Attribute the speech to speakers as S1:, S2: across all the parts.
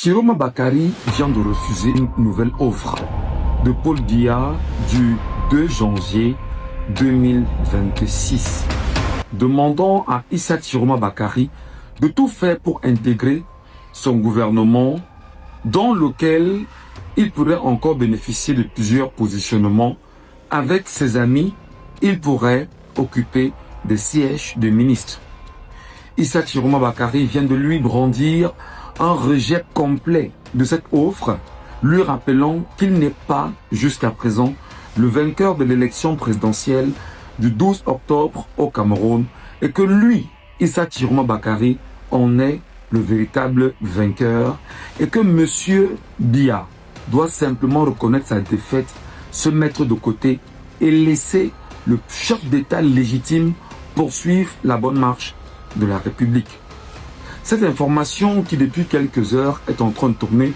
S1: Chiroma Bakary vient de refuser une nouvelle offre de Paul Biya du 2 janvier 2026, demandant à Issa Chiroma Bakary de tout faire pour intégrer son gouvernement dans lequel il pourrait encore bénéficier de plusieurs positionnements. Avec ses amis, il pourrait occuper des sièges de ministres. Issa Chiroma Bakary vient de lui brandir un rejet complet de cette offre, lui rappelant qu'il n'est pas, jusqu'à présent, le vainqueur de l'élection présidentielle du 12 octobre au Cameroun et que lui, Issa Chiroma Bakary, en est le véritable vainqueur et que M. Biya doit simplement reconnaître sa défaite, se mettre de côté et laisser le chef d'État légitime poursuivre la bonne marche de la République. Cette information qui depuis quelques heures est en train de tourner,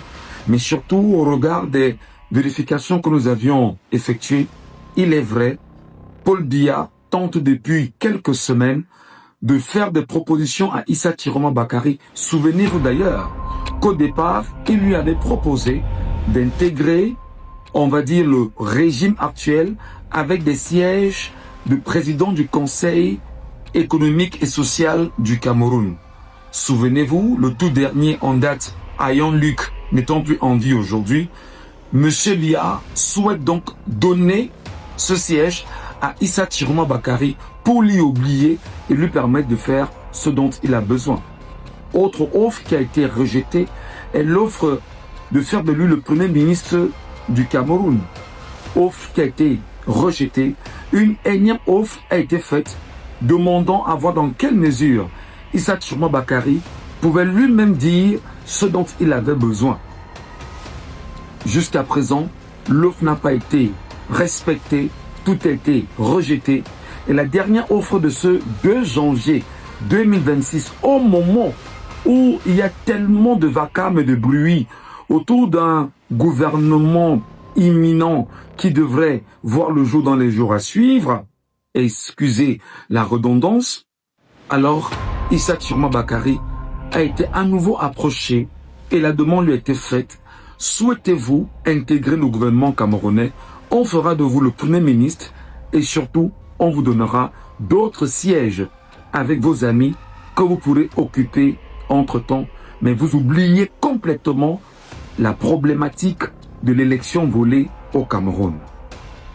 S1: mais surtout au regard des vérifications que nous avions effectuées, il est vrai, Paul Biya tente depuis quelques semaines de faire des propositions à Issa Chiroma Bakary. Souvenez-vous d'ailleurs qu'au départ, il lui avait proposé d'intégrer, on va dire, le régime actuel avec des sièges de président du Conseil économique et social du Cameroun. Souvenez-vous, le tout dernier en date, Ayan Luc, n'étant plus en vie aujourd'hui, M. Biya souhaite donc donner ce siège à Issa Chiroma Bakary pour l'y oublier et lui permettre de faire ce dont il a besoin. Autre offre qui a été rejetée est l'offre de faire de lui le premier ministre du Cameroun. Offre qui a été rejetée. Une énième offre a été faite demandant à voir dans quelle mesure Issa Chiroma Bakary pouvait lui-même dire ce dont il avait besoin. Jusqu'à présent, l'offre n'a pas été respectée, tout a été rejeté. Et la dernière offre de ce 2 janvier 2026, au moment où il y a tellement de vacarme et de bruit autour d'un gouvernement imminent qui devrait voir le jour dans les jours à suivre, excusez la redondance, alors Issa Chiroma Bakary a été à nouveau approché et la demande lui a été faite. Souhaitez-vous intégrer le gouvernement camerounais? On fera de vous le premier ministre et surtout, on vous donnera d'autres sièges avec vos amis que vous pourrez occuper entre-temps. Mais vous oubliez complètement la problématique de l'élection volée au Cameroun.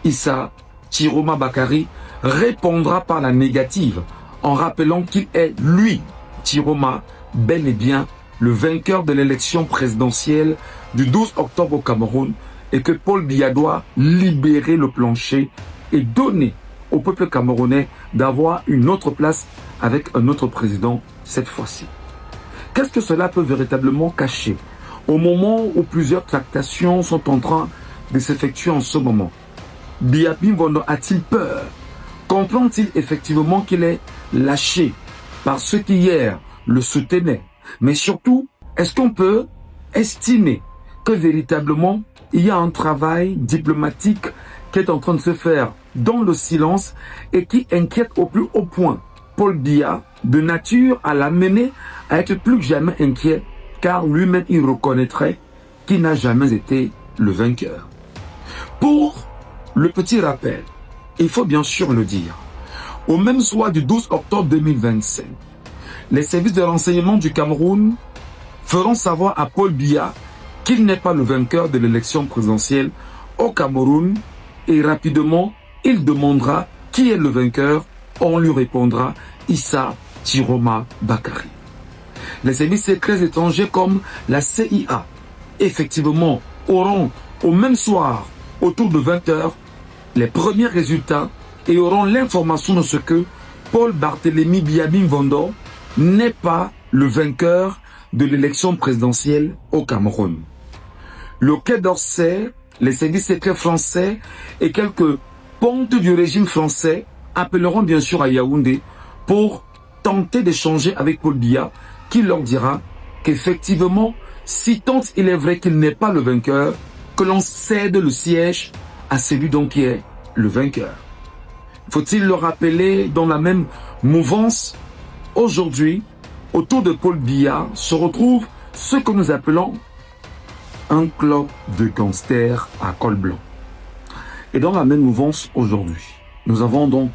S1: Issa Chiroma Bakary répondra par la négative en rappelant qu'il est, lui, Chiroma, bel et bien le vainqueur de l'élection présidentielle du 12 octobre au Cameroun et que Paul Biya doit libérer le plancher et donner au peuple camerounais d'avoir une autre place avec un autre président cette fois-ci. Qu'est-ce que cela peut véritablement cacher au moment où plusieurs tractations sont en train de s'effectuer en ce moment? Biya Bimvondo a-t-il peur? Comprend-il effectivement qu'il est lâché par ceux qui hier le soutenaient? Mais surtout, est-ce qu'on peut estimer que véritablement il y a un travail diplomatique qui est en train de se faire dans le silence et qui inquiète au plus haut point Paul Biya, de nature à l'amener à être plus que jamais inquiet, car lui-même il reconnaîtrait qu'il n'a jamais été le vainqueur. Pour le petit rappel, il faut bien sûr le dire, au même soir du 12 octobre 2025, les services de renseignement du Cameroun feront savoir à Paul Biya qu'il n'est pas le vainqueur de l'élection présidentielle au Cameroun et rapidement, il demandera qui est le vainqueur. On lui répondra Issa Chiroma Bakary. Les services secrets étrangers comme la CIA, effectivement, auront au même soir, autour de 20 h, les premiers résultats et auront l'information de ce que Paul Barthélémy Biya Bimvondo n'est pas le vainqueur de l'élection présidentielle au Cameroun. Le Quai d'Orsay, les services secrets français et quelques pontes du régime français appelleront bien sûr à Yaoundé pour tenter d'échanger avec Paul Biya, qui leur dira qu'effectivement, si tant il est vrai qu'il n'est pas le vainqueur, que l'on cède le siège à celui dont qui est le vainqueur. Faut-il le rappeler dans la même mouvance? Aujourd'hui, autour de Paul Biya se retrouvent ce que nous appelons un club de gangsters à col blanc. Et dans la même mouvance aujourd'hui, nous avons donc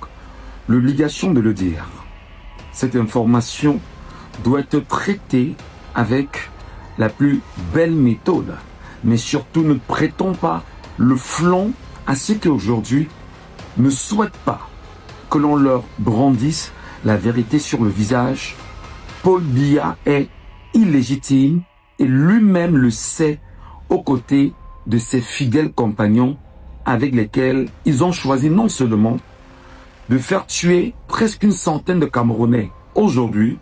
S1: l'obligation de le dire. Cette information doit être traitée avec la plus belle méthode. Mais surtout, ne prêtons pas le flanc à ceux qui aujourd'hui ne souhaitent pas que l'on leur brandisse la vérité sur le visage. Paul Biya est illégitime et lui-même le sait aux côtés de ses fidèles compagnons avec lesquels ils ont choisi non seulement de faire tuer presque une centaine de Camerounais aujourd'hui,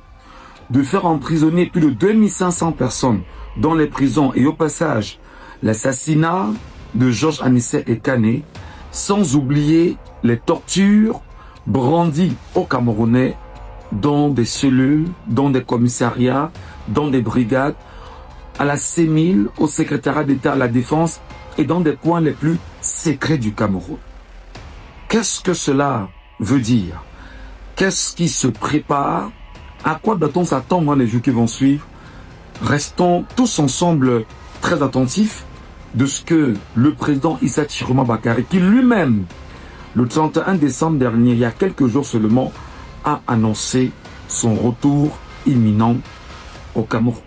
S1: de faire emprisonner plus de 2500 personnes dans les prisons et au passage l'assassinat de Georges Anissé Ekane, sans oublier les tortures brandies aux Camerounais dans des cellules, dans des commissariats, dans des brigades, à la CEMIL, au secrétariat d'État à la Défense et dans des coins les plus secrets du Cameroun. Qu'est-ce que cela veut dire? Qu'est-ce qui se prépare? À quoi doit-on s'attendre dans les jours qui vont suivre? Restons tous ensemble très attentifs de ce que le président Issa Chiroma Bakary, qui lui-même, le 31 décembre dernier, il y a quelques jours seulement, a annoncé son retour imminent au Cameroun.